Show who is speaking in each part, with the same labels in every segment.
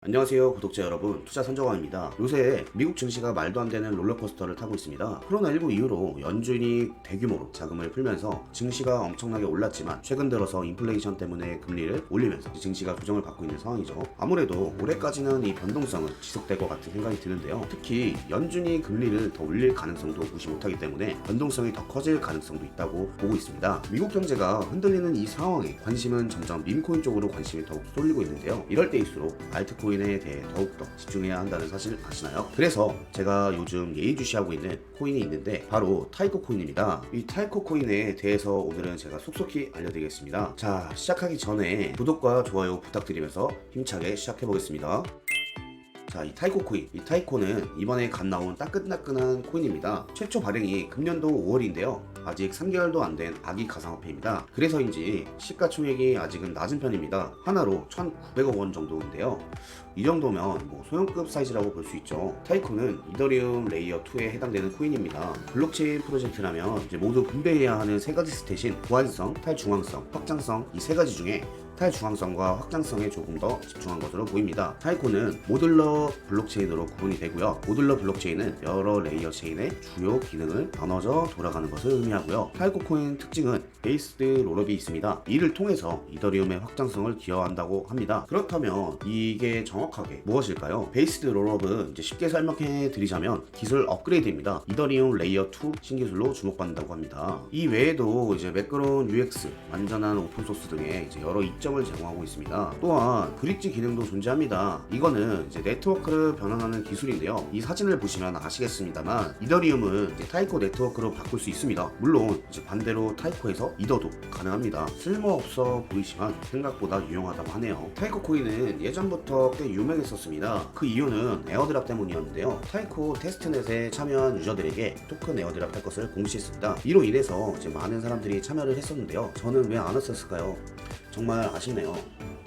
Speaker 1: 안녕하세요 구독자 여러분, 투자선정왕입니다. 요새 미국 증시가 말도 안 되는 롤러코스터를 타고 있습니다. 코로나19 이후로 연준이 대규모로 자금을 풀면서 증시가 엄청나게 올랐지만 최근 들어서 인플레이션 때문에 금리를 올리면서 증시가 조정을 받고 있는 상황이죠. 아무래도 올해까지는 이 변동성은 지속될 것 같은 생각이 드는데요. 특히 연준이 금리를 더 올릴 가능성도 무시 못하기 때문에 변동성이 더 커질 가능성도 있다고 보고 있습니다. 미국 경제가 흔들리는 이 상황에 관심은 점점 밈코인 쪽으로 관심이 더욱 쏠리고 있는데요. 이럴 때일수록 알트코인에 대해 더욱더 집중해야 한다는 사실 아시나요? 그래서 제가 요즘 예의주시하고 있는 코인이 있는데 바로 타이코 코인입니다. 이 타이코 코인에 대해서 오늘은 제가 속속히 알려드리겠습니다. 자, 시작하기 전에 구독과 좋아요 부탁드리면서 힘차게 시작해 보겠습니다. 자, 이 타이코 코인. 이 타이코는 이번에 갓 나온 따끈따끈한 코인입니다. 최초 발행이 금년도 5월인데요. 아직 3개월도 안 된 아기 가상화폐입니다. 그래서인지 시가총액이 아직은 낮은 편입니다. 하나로 1,900억 원 정도인데요. 이 정도면 소형급 사이즈라고 볼 수 있죠. 타이코는 이더리움 레이어 2에 해당되는 코인입니다. 블록체인 프로젝트라면 이제 모두 분배해야 하는 세 가지 스탯인 보안성, 탈중앙성, 확장성, 이 세 가지 중에 탈중앙성과 확장성에 조금 더 집중한 것으로 보입니다. 타이코는 모듈러 블록체인으로 구분이 되고요. 모듈러 블록체인은 여러 레이어 체인의 주요 기능을 나눠져 돌아가는 것을 의미하고요. 타이코 코인 특징은 베이스드 롤업이 있습니다. 이를 통해서 이더리움의 확장성을 기여한다고 합니다. 그렇다면 이게 정확하게 무엇일까요? 베이스드 롤업은 이제 쉽게 설명해 드리자면 기술 업그레이드입니다. 이더리움 레이어 2 신기술로 주목받는다고 합니다. 이 외에도 이제 매끄러운 UX, 완전한 오픈소스 등의 이제 여러 이점을 제공하고 있습니다. 또한 브릿지 기능도 존재합니다. 이거는 이제 네트워크를 변환하는 기술인데요. 이 사진을 보시면 아시겠습니다만 이더리움은 이제 타이코 네트워크로 바꿀 수 있습니다. 물론 이제 반대로 타이코에서 이더도 가능합니다. 쓸모없어 보이지만 생각보다 유용하다고 하네요. 타이코 코인은 예전부터 꽤 유명했었습니다. 그 이유는 에어드랍 때문이었는데요. 타이코 테스트넷에 참여한 유저들에게 토큰 에어드랍 할 것을 공지했습니다. 이로 인해서 이제 많은 사람들이 참여를 했었는데요. 저는 왜 안 했었을까요? 정말 아쉽네요.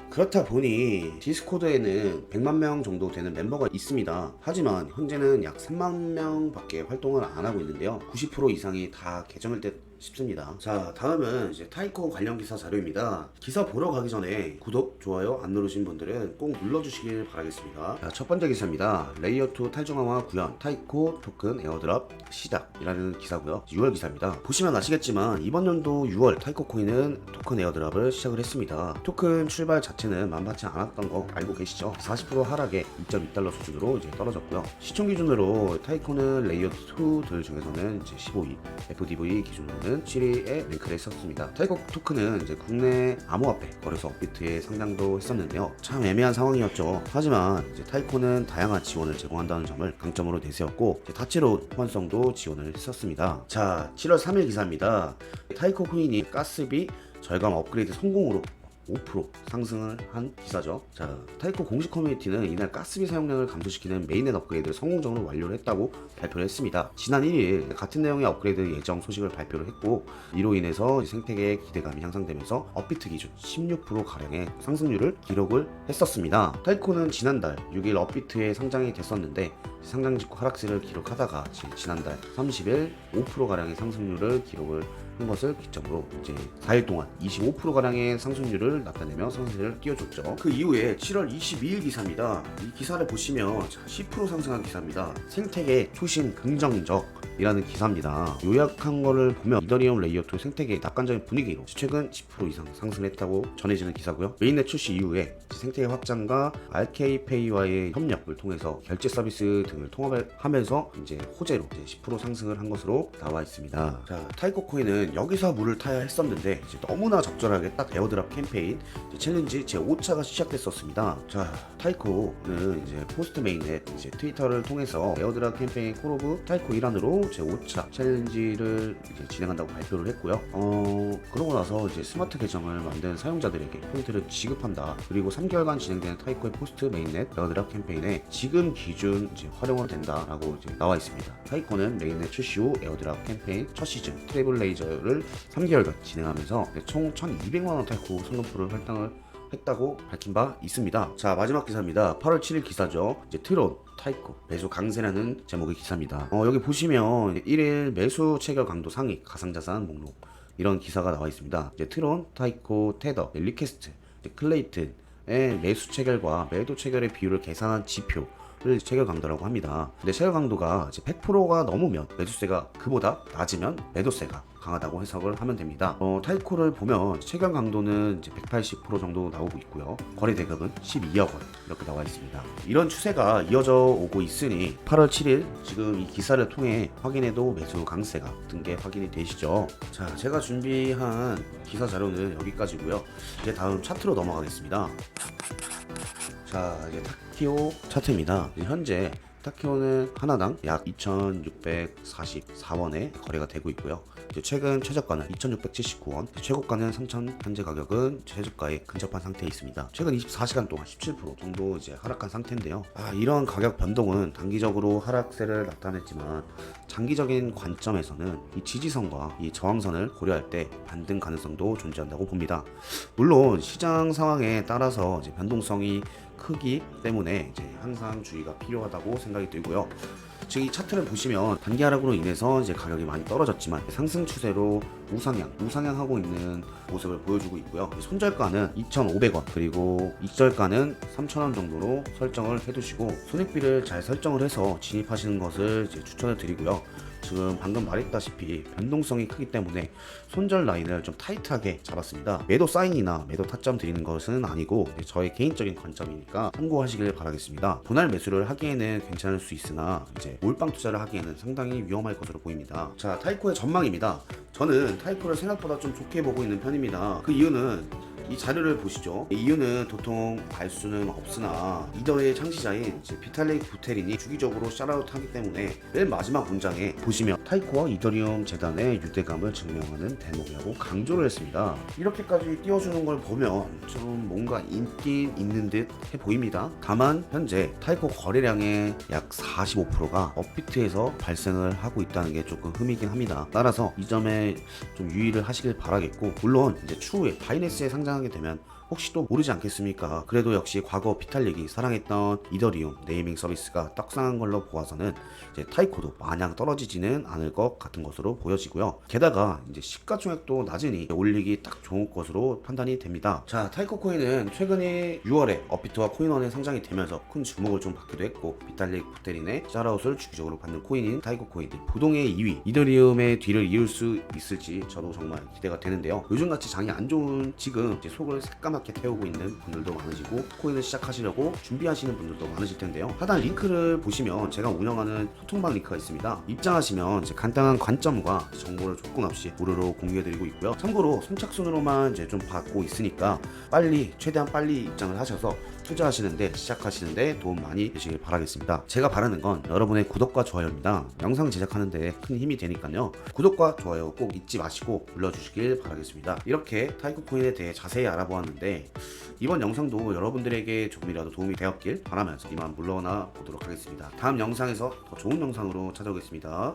Speaker 1: 그렇다 보니 디스코드에는 100만 명 정도 되는 멤버가 있습니다. 하지만 현재는 약 3만 명 밖에 활동을 안 하고 있는데요. 90% 이상이 다 계정일 때 싶습니다. 자, 다음은 이제 타이코 관련 기사 자료입니다. 기사 보러 가기 전에 구독, 좋아요 안 누르신 분들은 꼭 눌러주시길 바라겠습니다. 자, 첫 번째 기사입니다. 레이어2 탈중앙화 구현 타이코 토큰 에어드랍 시작이라는 기사고요. 6월 기사입니다. 보시면 아시겠지만 이번 연도 6월 타이코 코인은 토큰 에어드랍을 시작을 했습니다. 토큰 출발 자체는 만만치 않았던 거 알고 계시죠? 40% 하락에 2.2달러 수준으로 이제 떨어졌고요. 시총 기준으로 타이코는 레이어2들 중에서는 이제 15위, FDV 기준으로는 7위에 랭크를 했었습니다. 타이코 토큰은 이제 국내 암호화폐 거래소 업비트에 상장도 했었는데요. 참 애매한 상황이었죠. 하지만 이제 타이코는 다양한 지원을 제공한다는 점을 강점으로 내세웠고 다채로운 호환성도 지원을 했었습니다. 자, 7월 3일 기사입니다. 타이코 코인이 가스비 절감 업그레이드 성공으로 5% 상승을 한 기사죠. 자, 타이코 공식 커뮤니티는 이날 가스비 사용량을 감소시키는 메인넷 업그레이드를 성공적으로 완료를 했다고 발표를 했습니다. 지난 1일 같은 내용의 업그레이드 예정 소식을 발표를 했고 이로 인해서 생태계의 기대감이 향상되면서 업비트 기준 16%가량의 상승률을 기록을 했었습니다. 타이코는 지난달 6일 업비트에 상장이 됐었는데 상장 직후 하락세를 기록하다가 지난달 30일 5%가량의 상승률을 기록을 한 것을 기점으로 이제 4일 동안 25%가량의 상승률을 나타내며 상승세를 띄워줬죠. 그 이후에 7월 22일 기사입니다. 이 기사를 보시면 10% 상승한 기사입니다. 생태계 초심 긍정적이라는 기사입니다. 요약한 거를 보면 이더리움 레이어2 생태계의 낙관적인 분위기로 최근 10% 이상 상승했다고 전해지는 기사고요. 메인넷 출시 이후에 생태계 확장과 RK페이와의 협력을 통해서 결제 서비스 등을 통합하면서 이제 호재로 이제 10% 상승을 한 것으로 나와 있습니다. 자, 타이코 코인은 여기서 물을 타야 했었는데 이제 너무나 적절하게 딱 에어드랍 캠페인 챌린지 제 5차가 시작됐었습니다. 자, 타이코는 이제 포스트 메인넷 이제 트위터를 통해서 에어드랍 캠페인 콜오브 타이코 일환으로 제 5차 챌린지를 이제 진행한다고 발표를 했고요. 그러고 나서 이제 스마트 계정을 만든 사용자들에게 포인트를 지급한다. 그리고 3개월간 진행되는 타이코의 포스트 메인넷 에어드랍 캠페인에 지금 기준 이제 활용은 된다라고 이제 나와 있습니다. 타이코는 메인넷 출시 후 에어드랍 캠페인 첫 시즌 트래블레이저를 3개월간 진행하면서 총 1,200만원 타이코 선금풀을 할당을 했다고 밝힌 바 있습니다. 자, 마지막 기사입니다. 8월 7일 기사죠. 이제 트론 타이코 매수 강세라는 제목의 기사입니다. 여기 보시면 1일 매수 체결 강도 상위 가상자산 목록 이런 기사가 나와 있습니다. 이제 트론, 타이코, 테더, 리퀘스트, 클레이튼, 매수 체결과 매도 체결의 비율을 계산한 지표를 체결 강도라고 합니다. 근데 체결 강도가 이제 100%가 넘으면 매수세가 그보다 낮으면 매도세가 강하다고 해석을 하면 됩니다. 타이코를 보면 체결 강도는 이제 180% 정도 나오고 있고요. 거래 대금은 12억 원 이렇게 나와 있습니다. 이런 추세가 이어져 오고 있으니 8월 7일 지금 이 기사를 통해 확인해도 매수 강세가 뜬 게 확인이 되시죠. 자, 제가 준비한 기사 자료는 여기까지고요. 이제 다음 차트로 넘어가겠습니다. 자, 이제 타키오 차트입니다. 현재 타키오는 하나당 약 2,644원에 거래가 되고 있고요. 최근 최저가는 2,679원, 최고가는 3,000, 현재 가격은 최저가에 근접한 상태에 있습니다. 최근 24시간 동안 17% 정도 이제 하락한 상태인데요. 이런 가격 변동은 단기적으로 하락세를 나타냈지만 장기적인 관점에서는 이 지지선과 이 저항선을 고려할 때 반등 가능성도 존재한다고 봅니다. 물론 시장 상황에 따라서 이제 변동성이 크기 때문에 이제 항상 주의가 필요하다고 생각이 들고요. 지금 이 차트를 보시면 단기 하락으로 인해서 이제 가격이 많이 떨어졌지만 상승 추세로 우상향하고 있는 모습을 보여주고 있고요. 손절가는 2,500원 그리고 익절가는 3,000원 정도로 설정을 해두시고 손익비를 잘 설정을 해서 진입하시는 것을 이제 추천을 드리고요. 지금 방금 말했다시피 변동성이 크기 때문에 손절 라인을 좀 타이트하게 잡았습니다. 매도 사인이나 매도 타점 드리는 것은 아니고 저의 개인적인 관점이니까 참고하시길 바라겠습니다. 분할 매수를 하기에는 괜찮을 수 있으나 이제 몰빵 투자를 하기에는 상당히 위험할 것으로 보입니다. 자, 타이코의 전망입니다. 저는 타이코를 생각보다 좀 좋게 보고 있는 편입니다. 그 이유는 이 자료를 보시죠. 이유는 도통 알 수는 없으나 이더의 창시자인 비탈릭 부테린이 주기적으로 샤라웃하기 때문에 맨 마지막 문장에 보시면 타이코와 이더리움 재단의 유대감을 증명하는 대목이라고 강조를 했습니다. 이렇게까지 띄워주는 걸 보면 좀 뭔가 인기 있는 듯 해 보입니다. 다만 현재 타이코 거래량의 약 45%가 업비트에서 발생을 하고 있다는 게 조금 흠이긴 합니다. 따라서 이 점에 좀 유의를 하시길 바라겠고, 물론 이제 추후에 바이낸스에 상장하게 되면 혹시 또 모르지 않겠습니까? 그래도 역시 과거 비탈릭이 사랑했던 이더리움 네이밍 서비스가 떡상한 걸로 보아서는 이제 타이코도 마냥 떨어지지는 않을 것 같은 것으로 보여지고요. 게다가 이제 시가총액도 낮으니 올리기 딱 좋은 것으로 판단이 됩니다. 자, 타이코 코인은 최근에 6월에 업비트와 코인원에 상장이 되면서 큰 주목을 좀 받기도 했고, 비탈릭 부테린의 샤라웃을 주기적으로 받는 코인인 타이코 코인 부동의 2위 이더리움의 뒤를 이을 수 있을지 저도 정말 기대가 되는데요. 요즘같이 장이 안 좋은 지금 이제 속을 새까맣게 태우고 있는 분들도 많으시고 코인을 시작하시려고 준비하시는 분들도 많으실 텐데요. 하단 링크를 보시면 제가 운영하는 소통방 링크가 있습니다. 입장하시면 이제 간단한 관점과 정보를 조건 없이 무료로 공유해드리고 있고요. 참고로 선착순으로만 이제 좀 받고 있으니까 최대한 빨리 입장을 하셔서 투자하시는데 시작하시는데 도움 많이 되시길 바라겠습니다. 제가 바라는 건 여러분의 구독과 좋아요입니다. 영상 제작하는데 큰 힘이 되니까요. 구독과 좋아요 꼭 잊지 마시고 눌러주시길 바라겠습니다. 이렇게 타이코 코인에 대해 자세히 알아보았는데 이번 영상도 여러분들에게 조금이라도 도움이 되었길 바라면서 이만 물러나 보도록 하겠습니다. 다음 영상에서 더 좋은 영상으로 찾아오겠습니다.